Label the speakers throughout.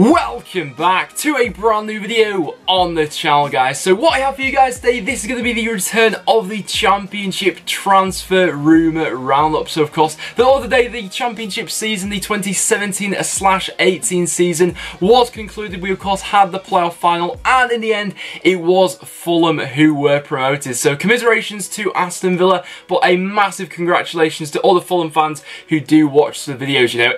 Speaker 1: Welcome back to a brand new video on the channel, guys. So what I have for you guys today, this is going to be the return of the Championship transfer rumour roundup. So of course, the other day the Championship season, the 2017/18 season was concluded. We of course had the playoff final, and in the end it was Fulham who were promoted. So commiserations to Aston Villa, but a massive congratulations to all the Fulham fans who do watch the videos. You know,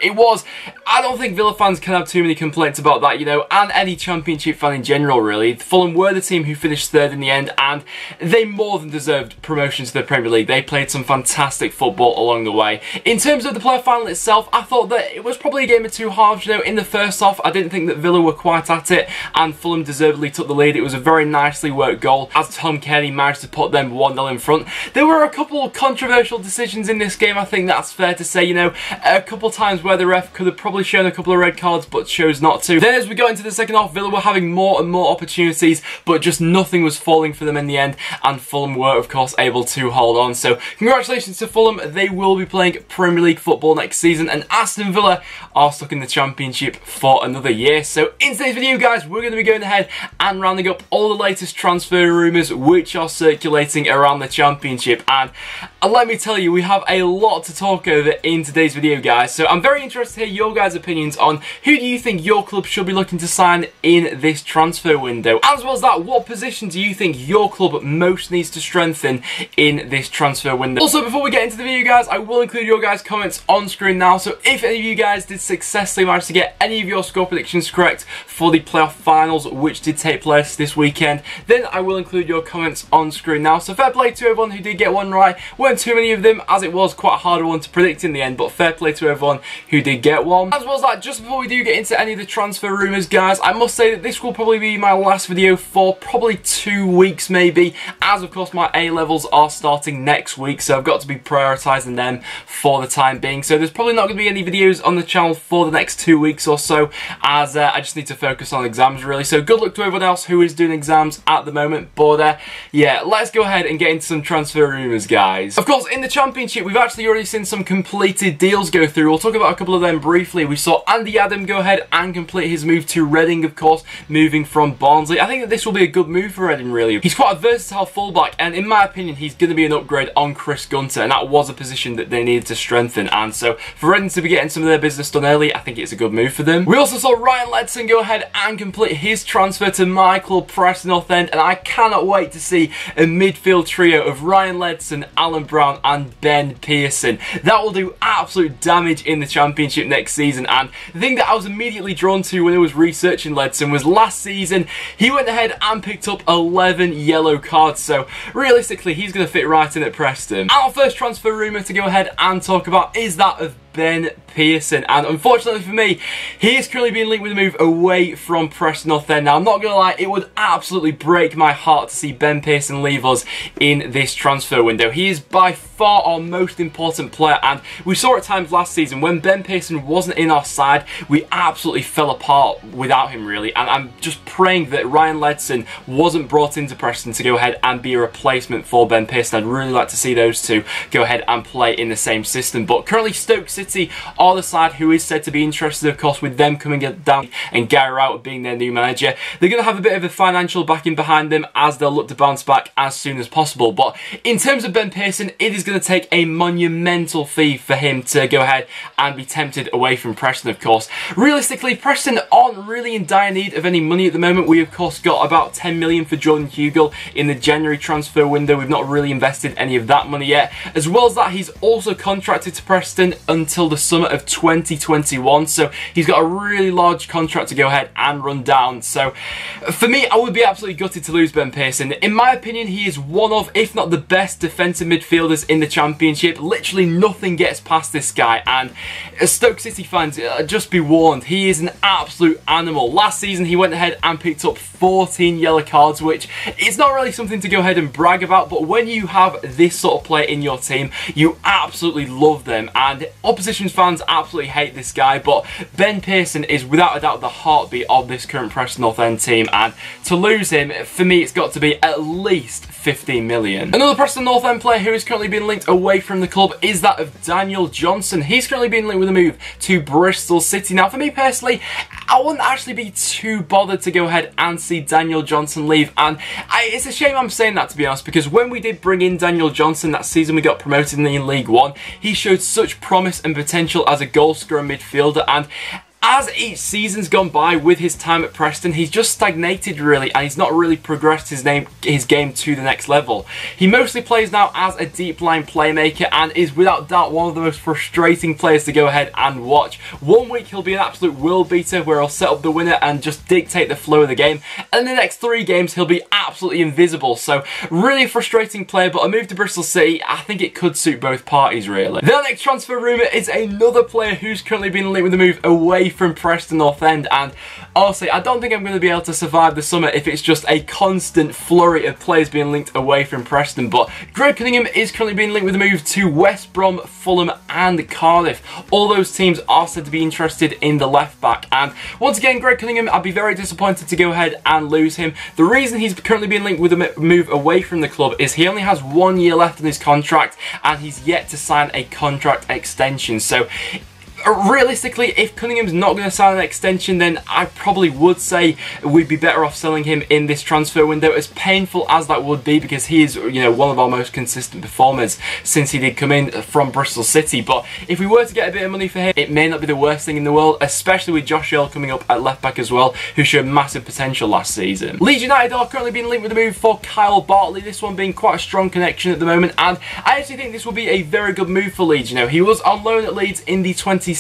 Speaker 1: I don't think Villa fans can have too many complaints about that, you know, and any Championship fan in general, really. Fulham were the team who finished third in the end, and they more than deserved promotion to the Premier League. They played some fantastic football along the way. In terms of the playoff final itself, I thought that it was probably a game of two halves. You know, in the first half, I didn't think that Villa were quite at it, and Fulham deservedly took the lead. It was a very nicely worked goal, as Tom Cairney managed to put them 1-0 in front. There were a couple of controversial decisions in this game, I think that's fair to say, you know. A couple of times where the ref could have probably shown a couple of red cards, but chose not to. Then as we got into the second half, Villa were having more and more opportunities, but just nothing was falling for them in the end, and Fulham were of course able to hold on. So congratulations to Fulham, they will be playing Premier League football next season, and Aston Villa are stuck in the Championship for another year. So in today's video, guys, we're going to be going ahead and rounding up all the latest transfer rumours which are circulating around the Championship, and let me tell you, we have a lot to talk over in today's video, guys. So I'm very interested to hear your guys' opinions on who do you think your club should be looking to sign in this transfer window. As well as that, what position do you think your club most needs to strengthen in this transfer window? Also, before we get into the video, guys, I will include your guys' comments on screen now. So if any of you guys did successfully manage to get any of your score predictions correct for the playoff finals, which did take place this weekend, then I will include your comments on screen now. So fair play to everyone who did get one right. Weren't too many of them, as it was quite a hard one to predict in the end, but fair play to everyone who did get one. As well as that, just before we do get into any of the transfer rumours, guys, I must say that this will probably be my last video for probably 2 weeks maybe, as of course my A-levels are starting next week, so I've got to be prioritising them for the time being. So there's probably not going to be any videos on the channel for the next 2 weeks or so, as I just need to focus on exams really. So good luck to everyone else who is doing exams at the moment, but yeah, let's go ahead and get into some transfer rumours, guys. Of course, in the Championship, we've actually already seen some completed deals go through. We'll talk about a couple of them briefly. We saw Andy Adam go ahead and complete his move to Reading, of course, moving from Barnsley. I think that this will be a good move for Reading, really. He's quite a versatile fullback, and in my opinion, he's going to be an upgrade on Chris Gunter, and that was a position that they needed to strengthen. And so, for Reading to be getting some of their business done early, I think it's a good move for them. We also saw Ryan Ledson go ahead and complete his transfer to my club, Preston North End, and I cannot wait to see a midfield trio of Ryan Ledson, Alan Brown, and Ben Pearson. That will do absolute damage in the Championship next season, and the thing that I was immediately drawn to when I was researching Ledson was last season he went ahead and picked up 11 yellow cards, so realistically he's going to fit right in at Preston. Our first transfer rumour to go ahead and talk about is that of Ben Pearson, and unfortunately for me, he is currently being linked with a move away from Preston North End. Now, I'm not going to lie, it would absolutely break my heart to see Ben Pearson leave us in this transfer window. He is by far our most important player, and we saw at times last season when Ben Pearson wasn't in our side, we absolutely fell apart without him, really, and I'm just praying that Ryan Ledson wasn't brought into Preston to go ahead and be a replacement for Ben Pearson. I'd really like to see those two go ahead and play in the same system, but currently Stoke City are the side who is said to be interested, of course, with them coming down and Gary Rowett being their new manager. They're going to have a bit of a financial backing behind them as they'll look to bounce back as soon as possible. But in terms of Ben Pearson, it is going to take a monumental fee for him to go ahead and be tempted away from Preston, of course. Realistically, Preston aren't really in dire need of any money at the moment. We, of course, got about 10 million for Jordan Hugill in the January transfer window. We've not really invested any of that money yet. As well as that, he's also contracted to Preston until the summer of 2021, so he's got a really large contract to go ahead and run down. So for me, I would be absolutely gutted to lose Ben Pearson. In my opinion, he is one of, if not the best defensive midfielders in the Championship. Literally nothing gets past this guy, and as Stoke City fans, just be warned, he is an absolute animal. Last season he went ahead and picked up 14 yellow cards, which is not really something to go ahead and brag about, but when you have this sort of player in your team, you absolutely love them. And opposite opposition fans absolutely hate this guy, but Ben Pearson is without a doubt the heartbeat of this current Preston North End team, and to lose him, for me, it's got to be at least 15 million. Another Preston North End player who is currently being linked away from the club is that of Daniel Johnson. He's currently being linked with a move to Bristol City. Now, for me personally, I wouldn't actually be too bothered to go ahead and see Daniel Johnson leave, and it's a shame I'm saying that, to be honest, because when we did bring in Daniel Johnson that season we got promoted in League One, he showed such promise and potential as a goal scorer midfielder, and as each season's gone by with his time at Preston, he's just stagnated really, and he's not really progressed his game to the next level. He mostly plays now as a deep line playmaker and is without doubt one of the most frustrating players to go ahead and watch. One week he'll be an absolute world beater where he'll set up the winner and just dictate the flow of the game, and in the next 3 games he'll be absolutely invisible. So really a frustrating player, but a move to Bristol City, I think it could suit both parties really. The next transfer rumour is another player who's currently been linked with a move away from Preston North End, and honestly, I don't think I'm going to be able to survive the summer if it's just a constant flurry of players being linked away from Preston. But Greg Cunningham is currently being linked with a move to West Brom, Fulham and Cardiff. All those teams are said to be interested in the left back, and once again, Greg Cunningham, I'd be very disappointed to go ahead and lose him. The reason he's currently being linked with a move away from the club is he only has 1 year left in his contract and he's yet to sign a contract extension. So realistically, if Cunningham's not going to sign an extension, then I probably would say we'd be better off selling him in this transfer window, as painful as that would be, because he is, you know, one of our most consistent performers since he did come in from Bristol City. But if we were to get a bit of money for him, it may not be the worst thing in the world, especially with Josh Earl coming up at left back as well, who showed massive potential last season. Leeds United are currently being linked with a move for Kyle Bartley, this one being quite a strong connection at the moment, and I actually think this will be a very good move for Leeds. You know, he was on loan at Leeds in the 2016/17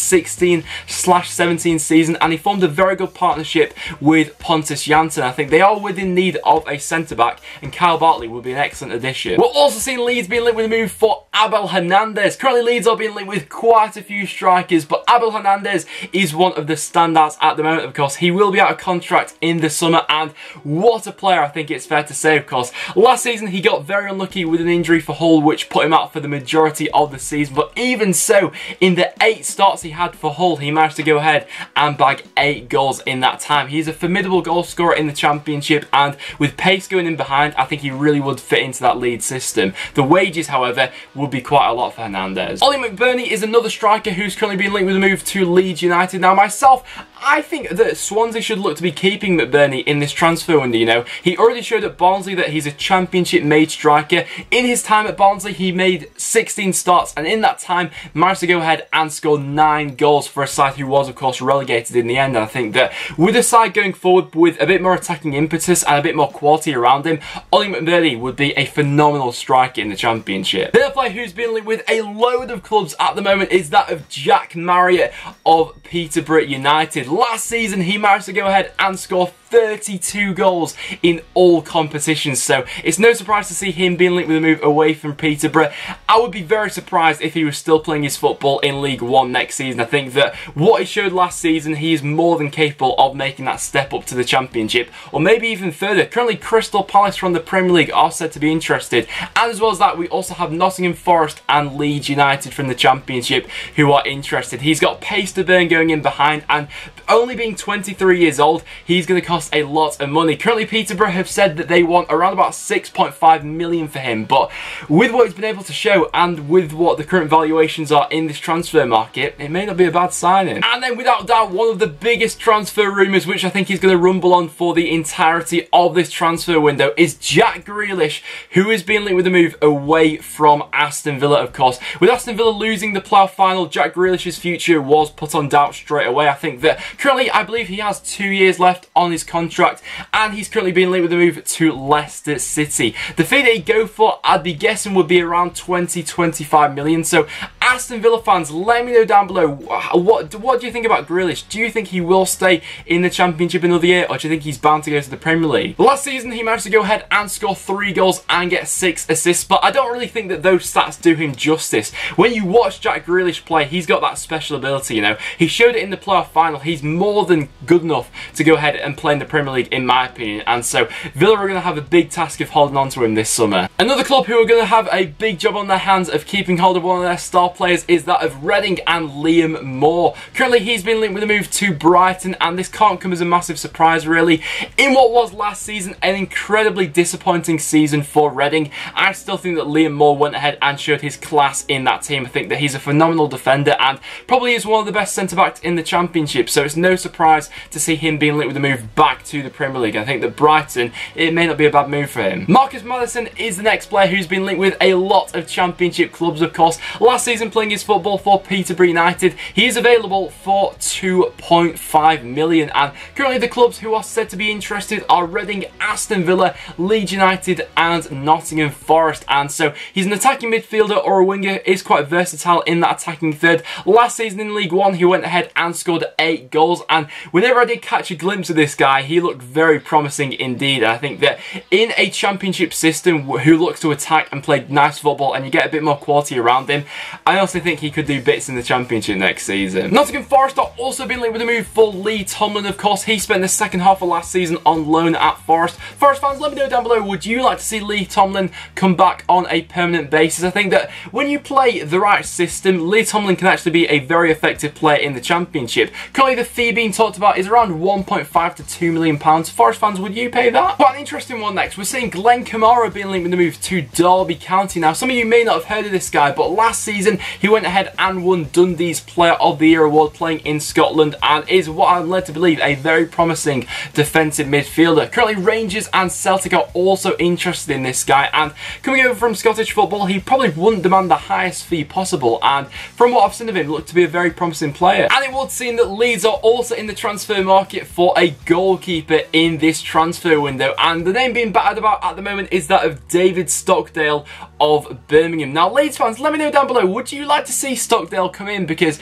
Speaker 1: season, and he formed a very good partnership with Pontus Jansson. I think they are within need of a centre-back, and Kyle Bartley would be an excellent addition. We're also seeing Leeds being linked with a move for Abel Hernandez. Currently, Leeds are being linked with quite a few strikers, but Abel Hernandez is one of the standouts at the moment. Of course, he will be out of contract in the summer, and what a player, I think it's fair to say. Of course, last season he got very unlucky with an injury for Hull, which put him out for the majority of the season, but even so, in the 8 starts he had for Hull, he managed to go ahead and bag 8 goals in that time. He's a formidable goal scorer in the Championship, and with pace going in behind, I think he really would fit into that Leeds system. The wages, however, would be quite a lot for Hernandez. Ollie McBurney is another striker who's currently being linked with a move to Leeds United. Now, myself, I think that Swansea should look to be keeping McBurney in this transfer window. You know, he already showed at Barnsley that he's a Championship made striker. In his time at Barnsley, he made 16 starts, and in that time managed to go ahead and score 9 goals for a side who was, of course, relegated in the end. And I think that with a side going forward with a bit more attacking impetus and a bit more quality around him, Ollie McBurney would be a phenomenal striker in the Championship. The other player who's been linked with a load of clubs at the moment is that of Jack Marriott of Peterborough United. Last season, he managed to go ahead and score 32 goals in all competitions, so it's no surprise to see him being linked with a move away from Peterborough. I would be very surprised if he was still playing his football in League One next season. I think that what he showed last season, he is more than capable of making that step up to the Championship, or maybe even further. Currently, Crystal Palace from the Premier League are said to be interested, and as well as that, we also have Nottingham Forest and Leeds United from the Championship who are interested. He's got pace to burn going in behind, and only being 23 years old, he's going to cost a lot of money. Currently, Peterborough have said that they want around about 6.5 million for him, but with what he's been able to show and with what the current valuations are in this transfer market, it may not be a bad signing. And then without doubt, one of the biggest transfer rumours, which I think is going to rumble on for the entirety of this transfer window, is Jack Grealish, who is being linked with a move away from Aston Villa, of course. With Aston Villa losing the playoff final, Jack Grealish's future was put on doubt straight away. I think that currently, I believe he has 2 years left on his contract, and he's currently being linked with a move to Leicester City. The fee that he'd go for, I'd be guessing, would be around 20-25 million. So Aston Villa fans, let me know down below, what do you think about Grealish? Do you think he will stay in the Championship another year, or do you think he's bound to go to the Premier League? Last season, he managed to go ahead and score 3 goals and get 6 assists, but I don't really think that those stats do him justice. When you watch Jack Grealish play, he's got that special ability, you know. He showed it in the playoff final. He's more than good enough to go ahead and play in the Premier League, in my opinion, and so Villa are going to have a big task of holding on to him this summer. Another club who are going to have a big job on their hands of keeping hold of one of their star players players is that of Reading and Liam Moore. Currently, he's been linked with a move to Brighton, and this can't come as a massive surprise, really. In what was last season an incredibly disappointing season for Reading, I still think that Liam Moore went ahead and showed his class in that team. I think that he's a phenomenal defender and probably is one of the best centre-backs in the Championship, so it's no surprise to see him being linked with a move back to the Premier League. I think that Brighton, it may not be a bad move for him. Marcus Maddison is the next player who's been linked with a lot of Championship clubs, of course. Last season playing his football for Peterborough United, he is available for 2.5 million, and currently the clubs who are said to be interested are Reading, Aston Villa, Leeds United and Nottingham Forest. And so he's an attacking midfielder or a winger, is quite versatile in that attacking third. Last season in League One he went ahead and scored 8 goals, and whenever I did catch a glimpse of this guy, he looked very promising indeed. I think that in a Championship system who looks to attack and play nice football and you get a bit more quality around him, I also think he could do bits in the Championship next season. Nottingham Forest are also been linked with a move for Lee Tomlin, of course. He spent the second half of last season on loan at Forest. Forest fans, let me know down below, would you like to see Lee Tomlin come back on a permanent basis? I think that when you play the right system, Lee Tomlin can actually be a very effective player in the Championship. Currently the fee being talked about is around £1.5 to £2 million. Forest fans, would you pay that? Quite an interesting one next. We're seeing Glenn Kamara being linked with the move to Derby County. Now, some of you may not have heard of this guy, but last season he went ahead and won Dundee's Player of the Year award playing in Scotland, and is what I'm led to believe a very promising defensive midfielder. Currently Rangers and Celtic are also interested in this guy, and coming over from Scottish football, he probably wouldn't demand the highest fee possible, and from what I've seen of him, looked to be a very promising player. And it would seem that Leeds are also in the transfer market for a goalkeeper in this transfer window, and the name being battered about at the moment is that of David Stockdale of Birmingham. Now, Leeds fans, let me know down below, would you like to see Stockdale come in? Because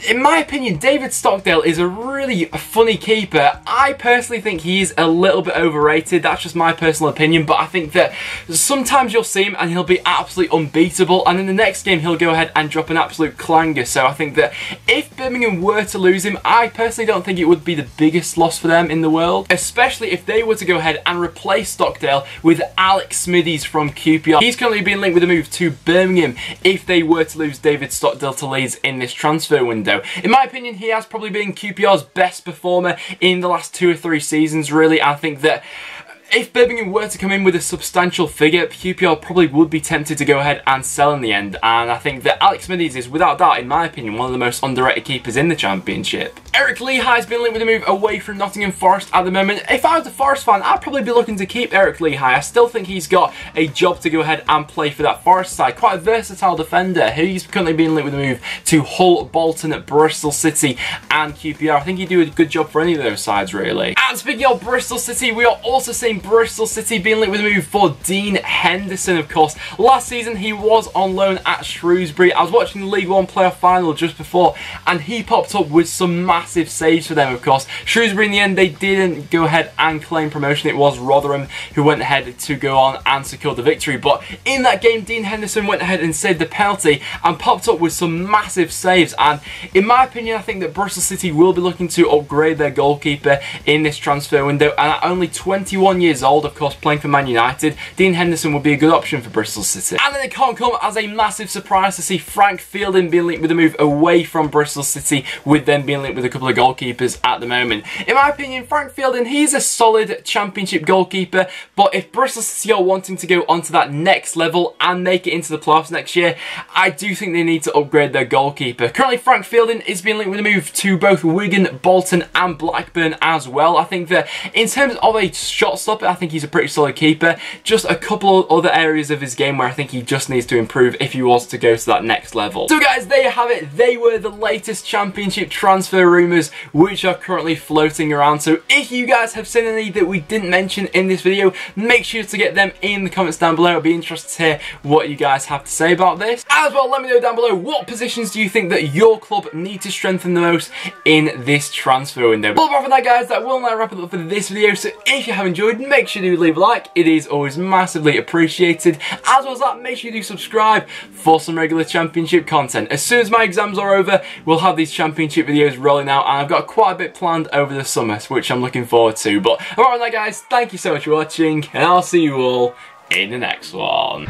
Speaker 1: in my opinion, David Stockdale is a really funny keeper. I personally think he's a little bit overrated. That's just my personal opinion, but I think that sometimes you'll see him and he'll be absolutely unbeatable, and in the next game he'll go ahead and drop an absolute clanger. So I think that if Birmingham were to lose him, I personally don't think it would be the biggest loss for them in the world, especially if they were to go ahead and replace Stockdale with Alex Smithies from QPR. He's currently being linked with a move to Birmingham if they were to lose David Stockdale to Leeds in this transfer window. In my opinion, he has probably been QPR's best performer in the last 2 or 3 seasons, really. I think that if Birmingham were to come in with a substantial figure, QPR probably would be tempted to go ahead and sell in the end, and I think that Alex Smithies is, without doubt, in my opinion, one of the most underrated keepers in the Championship. Eric Lehigh has been linked with a move away from Nottingham Forest at the moment. If I was a Forest fan, I'd probably be looking to keep Eric Lehigh. I still think he's got a job to go ahead and play for that Forest side. Quite a versatile defender. He's currently being linked with a move to Hull, Bolton, Bristol City and QPR. I think he'd do a good job for any of those sides, really. And speaking of Bristol City, we are also seeing Bristol City being linked with a move for Dean Henderson, of course. Last season he was on loan at Shrewsbury. I was watching the League One playoff final just before, and he popped up with some massive saves for them, of course. Shrewsbury, in the end, they didn't go ahead and claim promotion. It was Rotherham who went ahead to go on and secure the victory. But in that game, Dean Henderson went ahead and saved the penalty and popped up with some massive saves. And in my opinion, I think that Bristol City will be looking to upgrade their goalkeeper in this transfer window. And at only 21 years old, of course, playing for Man United, Dean Henderson would be a good option for Bristol City. And then it can't come as a massive surprise to see Frank Fielding being linked with a move away from Bristol City, with them being linked with a couple of goalkeepers at the moment. In my opinion, Frank Fielding, he's a solid Championship goalkeeper, but if Bristol City are wanting to go onto that next level and make it into the playoffs next year, I do think they need to upgrade their goalkeeper. Currently, Frank Fielding is being linked with a move to both Wigan, Bolton and Blackburn as well. I think that in terms of a shot stopper, I think he's a pretty solid keeper. Just a couple of other areas of his game where I think he just needs to improve if he was to go to that next level. So guys, there you have it. They were the latest Championship transfer rumours which are currently floating around. So if you guys have seen any that we didn't mention in this video, make sure to get them in the comments down below. I'd be interested to hear what you guys have to say about this. As well, let me know down below, what positions do you think that your club need to strengthen the most in this transfer window? But apart from that, guys, that will now wrap it up for this video. So if you have enjoyed, make sure to leave a like. It is always massively appreciated. As well as that, make sure you do subscribe for some regular Championship content. As soon as my exams are over, we'll have these Championship videos rolling out, and I've got quite a bit planned over the summer, which I'm looking forward to. But apart from that, guys, thank you so much for watching, and I'll see you all in the next one.